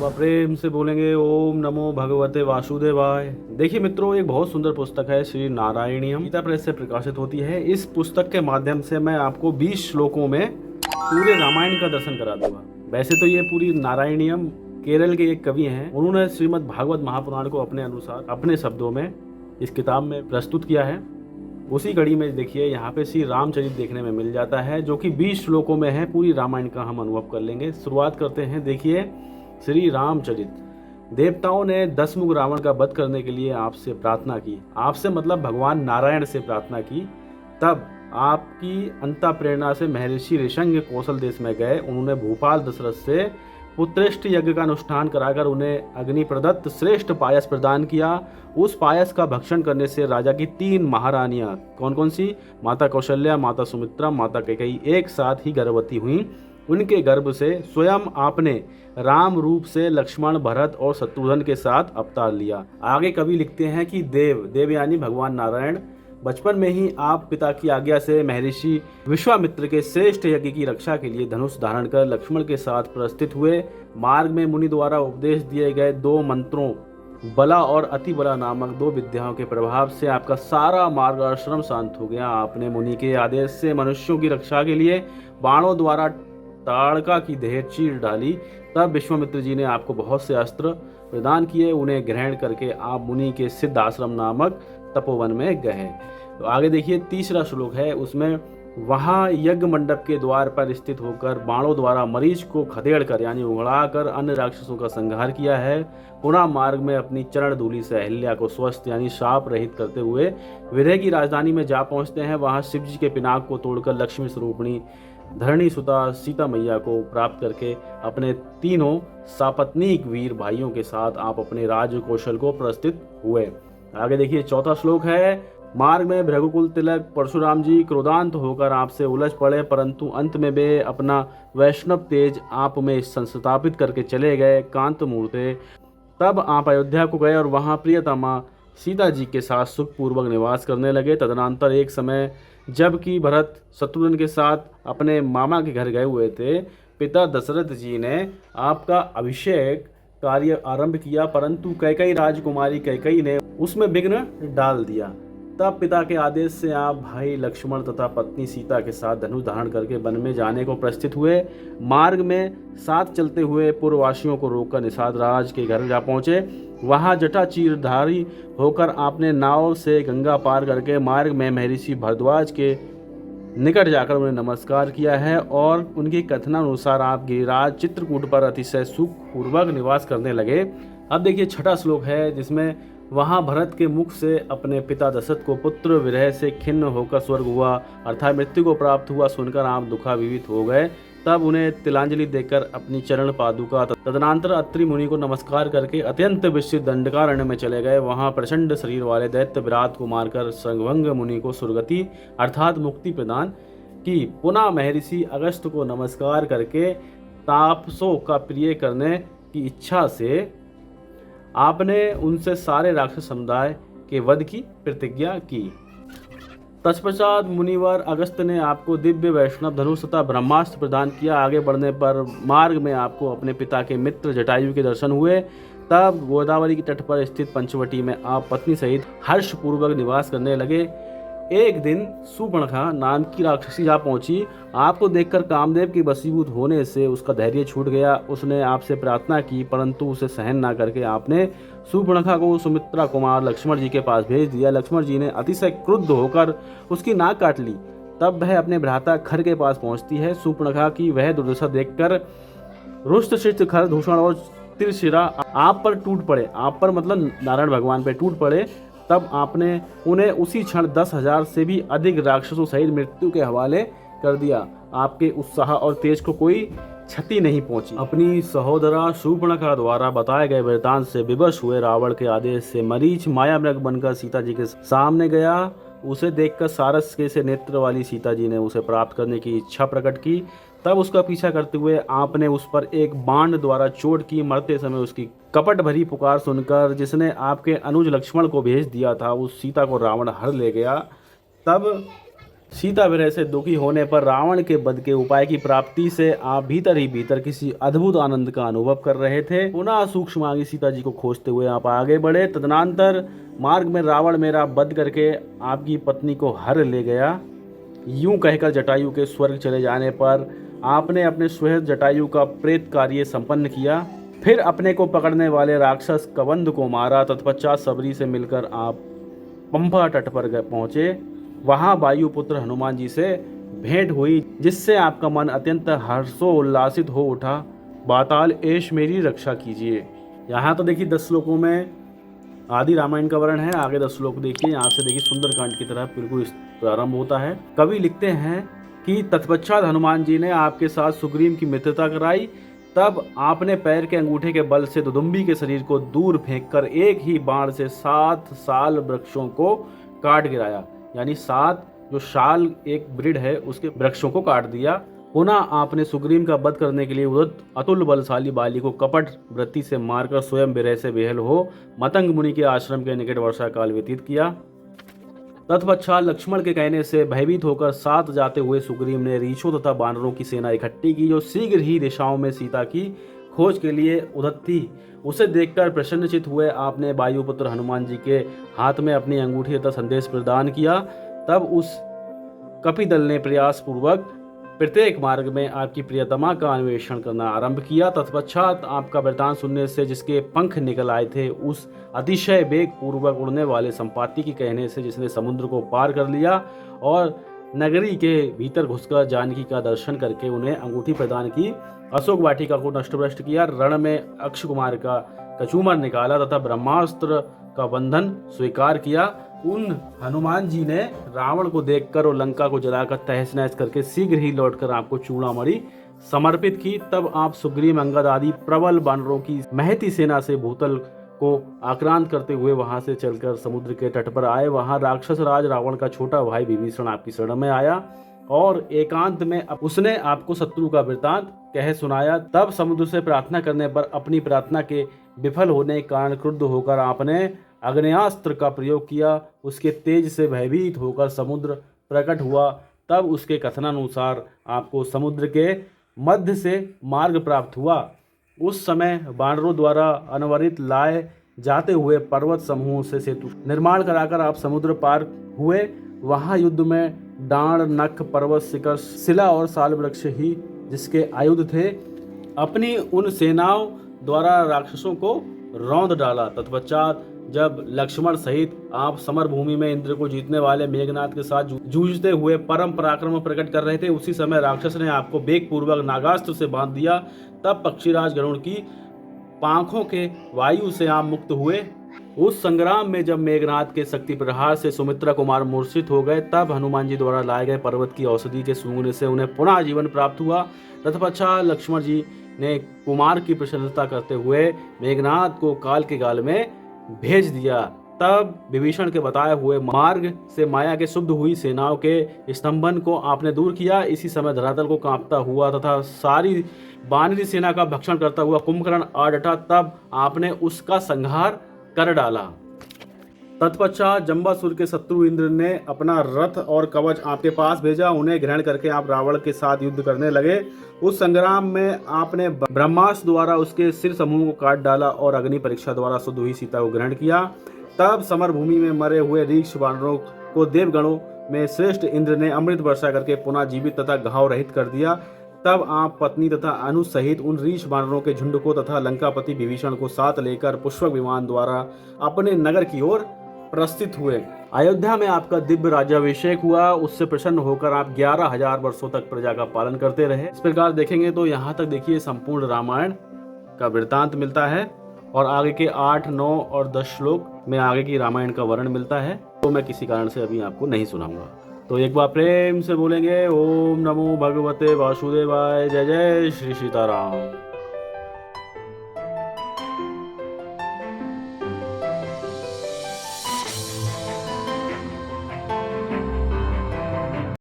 थोड़ा प्रेम से बोलेंगे ओम नमो भगवते वासुदेवाय। देखिए मित्रों, एक बहुत सुंदर पुस्तक है श्री नारायणीयम, गीता प्रेस से प्रकाशित होती है। इस पुस्तक के माध्यम से मैं आपको 20 श्लोकों में पूरे रामायण का दर्शन करा दूंगा। वैसे तो ये पूरी नारायणीयम केरल के एक कवि हैं, उन्होंने श्रीमद् भागवत महापुराण को अपने अनुसार अपने शब्दों में इस किताब में प्रस्तुत किया है। उसी कड़ी में देखिए यहाँ पे श्री रामचरित देखने में मिल जाता है, जो कि 20 श्लोकों में है। पूरी रामायण का हम अनुभव कर लेंगे। शुरुआत करते हैं। देखिए श्री रामचरित। देवताओं ने 10 मुख रावण का वध करने के लिए आपसे प्रार्थना की। आपसे मतलब भगवान नारायण से प्रार्थना की। तब आपकी अंता प्रेरणा से महर्षि ऋषंग कौशल देश में गए। उन्होंने भूपाल दशरथ से पुत्रेष्ठ यज्ञ का अनुष्ठान कराकर उन्हें अग्नि प्रदत्त श्रेष्ठ पायस प्रदान किया। उस पायस का भक्षण करने से राजा की 3 महारानियां, कौन कौन सी, माता कौशल्या, माता सुमित्रा, माता कैकेयी, एक साथ ही गर्भवती हुईं। उनके गर्भ से स्वयं आपने राम रूप से लक्ष्मण, भरत और शत्रुघ्न के साथ अवतार लिया। आगे कवि लिखते हैं कि देव यानी भगवान नारायण बचपन में ही आप पिता की आज्ञा से महर्षि विश्वामित्र के श्रेष्ठ यज्ञ की रक्षा के लिए धनुष धारण कर लक्ष्मण के साथ प्रस्थित हुए। मार्ग में मुनि द्वारा उपदेश दिए गए 2 मंत्रों, बला और अति बला नामक 2 विद्याओं के प्रभाव से आपका सारा मार्गाश्रम शांत हो गया। आपने मुनि के आदेश से मनुष्यों की रक्षा के लिए बाणों द्वारा ताड़का की देह चीर डाली। तब विश्वामित्र जी ने आपको बहुत से अस्त्र प्रदान किए। उन्हें ग्रहण करके आप मुनि के सिद्ध आश्रम नामक तपोवन में गए। तो आगे देखिए 3रा श्लोक है, उसमें वहां यज्ञ मंडप के द्वार पर स्थित होकर बाणों द्वारा मरीच को खदेड़कर यानी उगड़ाकर अन्य राक्षसों का संहार किया है। पुनः मार्ग में अपनी चरण धूलि से अहिल्या को स्वस्थ यानी शाप रहित करते हुए विदेह की राजधानी में जा पहुंचते हैं। वहां शिव जी के पिनाक को तोड़कर लक्ष्मी स्वरूपिणी धरणी सुता सीता मैया को प्राप्त करके अपने 3 सापत्नीक वीर भाइयों के साथ आप अपने राज कौशल को प्रस्तुत हुए। आगे देखिए 4था श्लोक है। मार्ग में भृगुकुल तिलक परशुराम जी क्रोधांत होकर आपसे उलझ पड़े, परंतु अंत में वे अपना वैष्णव तेज आप में संस्थापित करके चले गए कांत मूर्ते। तब आप अयोध्या को गए और वहां प्रियतमा सीता जी के साथ सुखपूर्वक निवास करने लगे। तदनंतर एक समय जबकि भरत शत्रुघ्न के साथ अपने मामा के घर गए हुए थे, पिता दशरथ जी ने आपका अभिषेक कार्य आरंभ किया, परंतु कैकेयी राजकुमारी कैकेयी ने उसमें विघ्न डाल दिया। तब पिता के आदेश से आप भाई लक्ष्मण तथा पत्नी सीता के साथ धनुष धारण करके वन में जाने को प्रस्थित हुए। मार्ग में साथ चलते हुए पूर्ववासियों को रोककर निषाद राज के घर जा पहुंचे। वहां जटा चीरधारी होकर आपने नाव से गंगा पार करके मार्ग में महर्षि भरद्वाज के निकट जाकर उन्हें नमस्कार किया है और उनकी कथनानुसार आप गिरिराज चित्रकूट पर अतिशय सुखपूर्वक निवास करने लगे। अब देखिए 6ठा श्लोक है, जिसमें वहां भरत के मुख से अपने पिता दशरथ को पुत्र विरह से खिन्न होकर स्वर्ग हुआ अर्थात मृत्यु को प्राप्त हुआ सुनकर आप दुखाविवित हो गए। तब उन्हें तिलांजलि देकर अपनी चरण पादुका तदनंतर अत्रि मुनि को नमस्कार करके अत्यंत विस्तृत दंडकारण्य में चले गए। वहां प्रचंड शरीर वाले दैत्य विराट को मारकर संभंग मुनि को सुरगति अर्थात मुक्ति प्रदान की। पुनः महर्षि अगस्त्य को नमस्कार करके तापसों का प्रिय करने की इच्छा से आपने उनसे सारे राक्षस समुदाय के वध की प्रतिज्ञा की। तत्पश्चात मुनिवर अगस्त्य ने आपको दिव्य वैष्णव धनुष तथा ब्रह्मास्त्र प्रदान किया। आगे बढ़ने पर मार्ग में आपको अपने पिता के मित्र जटायु के दर्शन हुए। तब गोदावरी के तट पर स्थित पंचवटी में आप पत्नी सहित हर्षपूर्वक निवास करने लगे। एक दिन सुपर्णखा नाम की राक्षसी जा पहुंची। आपको देखकर कामदेव की वशीभूत होने से उसका धैर्य छूट गया। उसने आपसे प्रार्थना की, परंतु उसे सहन ना करके आपने सुपर्णखा को सुमित्रा कुमार लक्ष्मण जी के पास भेज दिया। लक्ष्मण जी ने अतिशय क्रुद्ध होकर उसकी नाक काट ली। तब वह अपने भ्राता खर के पास पहुंचती है। सुपर्णखा की वह दुर्दशा देखकर रुष्ट शिष्ट खर, दूषण और त्रिशिरा आप पर टूट पड़े। आप पर मतलब नारायण भगवान पर टूट पड़े। तब आपने उन्हें उसी क्षण 10,000 से भी अधिक राक्षसों सहित मृत्यु के हवाले कर दिया। आपके उत्साह और तेज को कोई क्षति नहीं पहुंची। अपनी सहोदरा शूर्पणखा द्वारा बताए गए वृतांत से विवश हुए रावण के आदेश से मरीच माया मृग बनकर सीता जी के सामने गया। उसे देखकर सारस के से नेत्र वाली सीता जी ने उसे प्राप्त करने की इच्छा प्रकट की। तब उसका पीछा करते हुए आपने उस पर एक बाण द्वारा चोट की। मरते समय उसकी कपट भरी पुकार सुनकर जिसने आपके अनुज लक्ष्मण को भेज दिया था, उस सीता को रावण हर ले गया। तब सीता विरह से दुखी होने पर रावण के वध के उपाय की प्राप्ति से आप भीतर ही भीतर किसी अद्भुत आनंद का अनुभव कर रहे थे। पुनः सूक्ष्मांगी सीता जी को खोजते हुए आप आगे बढ़े। तदनंतर मार्ग में रावण मेरा वध करके आपकी पत्नी को हर ले गया। यूं कहकर जटायु के स्वर्ग चले जाने पर आपने अपने स्वयं जटायु का प्रेत कार्य संपन्न किया। फिर अपने को पकड़ने वाले राक्षस कबंध को मारा। तत्पश्चात सबरी से मिलकर आप पंपा तट पर पहुंचे। वहां वायुपुत्र हनुमान जी से भेंट हुई, जिससे आपका मन अत्यंत हर्षोल्लासित हो उठा। बाताल एश मेरी रक्षा कीजिए। यहाँ तो देखिए 10 श्लोकों में आदि रामायण का वर्णन है। आगे 10 श्लोक देखिए। यहाँ से देखिए सुंदरकांड की तरह बिल्कुल प्रारंभ होता है। कवि लिखते हैं कि तत्पश्चात हनुमान जी ने आपके साथ सुग्रीव की मित्रता कराई। तब आपने पैर के अंगूठे के बल से दुदुम्बी के शरीर को दूर फेंककर एक ही बाण से 7 साल वृक्षों को काट गिराया। यानी 7 जो शाल एक ब्रिड है उसके वृक्षों को काट दिया। पुनः आपने सुग्रीव का वध करने के लिए उदत अतुल बलशाली बाली को कपट वृत्ति से मारकर स्वयं विरह से बेहल हो मतंग मुनि के आश्रम के निकट वर्षा काल व्यतीत किया। तत्पश्चात लक्ष्मण के कहने से भयभीत होकर साथ जाते हुए सुग्रीव ने रीछों तथा बानरों की सेना इकट्ठी की, जो शीघ्र ही दिशाओं में सीता की खोज के लिए उदत थी। उसे देखकर प्रसन्नचित हुए आपने वायुपुत्र हनुमान जी के हाथ में अपनी अंगूठी तथा संदेश प्रदान किया। तब उस कपिदल ने प्रयास पूर्वक प्रत्येक मार्ग में आपकी प्रियतमा का अन्वेषण करना आरंभ किया। तत्पश्चात आपका वृतांत सुनने से जिसके पंख निकल आए थे, उस अतिशय वेग पूर्वक उड़ने वाले संपाति के कहने से जिसने समुद्र को पार कर लिया और नगरी के भीतर घुसकर जानकी का दर्शन करके उन्हें अंगूठी प्रदान की, अशोक वाटिका को नष्टभ्रष्ट किया, रण में अक्ष कुमार का कचूमर निकाला तथा ब्रह्मास्त्र का बंधन स्वीकार किया। उन हनुमान जी ने रावण को देखकर और लंका को जलाकर तहस नहस करके शीघ्र ही लौटकर आपको चूड़ामणि समर्पित की। तब आप सुग्रीव अंगद आदि प्रबल बानरों की महती सेना से भूतल को आक्रांत करते हुए वहां से चलकर समुद्र के तट पर आए। वहां राक्षस राज रावण का छोटा भाई विभीषण आपकी शरण में आया और एकांत में उसने आपको शत्रु का वृतांत कह सुनाया। तब समुद्र से प्रार्थना करने पर अपनी प्रार्थना के विफल होने के कारण क्रुद्ध होकर आपने अग्नेयास्त्र का प्रयोग किया। उसके तेज से भयभीत होकर समुद्र प्रकट हुआ। तब उसके कथनानुसार आपको समुद्र के मध्य से मार्ग प्राप्त हुआ। उस समय बानरों द्वारा अनवरित लाए जाते हुए पर्वत समूह से सेतु निर्माण कराकर आप समुद्र पार हुए। वहां युद्ध में डांड, नख, पर्वत शिखर, शिला और साल वृक्ष ही जिसके आयुध थे, अपनी उन सेनाओं द्वारा राक्षसों को रौंद डाला। तत्पश्चात जब लक्ष्मण सहित आप समर भूमि में इंद्र को जीतने वाले मेघनाथ के साथ जूझते हुए परम पराक्रम प्रकट कर रहे थे, उसी समय राक्षस ने आपको वेग पूर्वक नागास्त्र से बांध दिया। तब पक्षीराज गरुड़ की पांखों के वायु से आप मुक्त हुए। उस संग्राम में जब मेघनाथ के शक्ति प्रहार से सुमित्रा कुमार मूर्छित हो गए, तब हनुमान जी द्वारा लाए गए पर्वत की औषधि के सूंघने से उन्हें पुनः जीवन प्राप्त हुआ। तत्पश्चात लक्ष्मण जी ने कुमार की प्रशंसा करते हुए मेघनाथ को काल के गाल में भेज दिया। तब विभीषण के बताए हुए मार्ग से माया के शुद्ध हुई सेनाओं के स्तंभन को आपने दूर किया। इसी समय धरातल को कांपता हुआ तथा सारी बानरी सेना का भक्षण करता हुआ कुंभकर्ण आ डटा। तब आपने उसका संहार कर डाला। तत्पश्चात जंबासुर के शत्रु इंद्र ने अपना रथ और कवच आपके पास भेजा। उन्हें ग्रहण करके आप रावण के साथ युद्ध करने लगे। उस संग्राम में आपने ब्रह्मास्त्र द्वारा उसके सिर समूह को काट डाला और अग्नि परीक्षा द्वारा शुद्ध हुई सीता को ग्रहण किया। तब समर भूमि में मरे हुए रीक्ष वानरों को देवगणों में श्रेष्ठ इंद्र ने अमृत वर्षा करके पुनः जीवित तथा घाव रहित कर दिया। तब आप पत्नी तथा अनु सहित उन रीछ वानरों के झुंड को तथा लंकापति विभीषण को साथ लेकर पुष्पक विमान द्वारा अपने नगर की ओर प्रस्थित हुए। अयोध्या में आपका दिव्य राज्याभिषेक हुआ। उससे प्रसन्न होकर आप 11,000 वर्षों तक प्रजा का पालन करते रहे। इस प्रकार देखेंगे तो यहाँ तक देखिए संपूर्ण रामायण का वृत्तांत मिलता है और आगे के 8, 9 और 10 श्लोक में आगे की रामायण का वर्णन मिलता है, तो मैं किसी कारण से अभी आपको नहीं सुनाऊंगा। तो एक बार प्रेम से बोलेंगे ओम नमो भगवते वासुदेवाय। जय जय श्री सीताराम।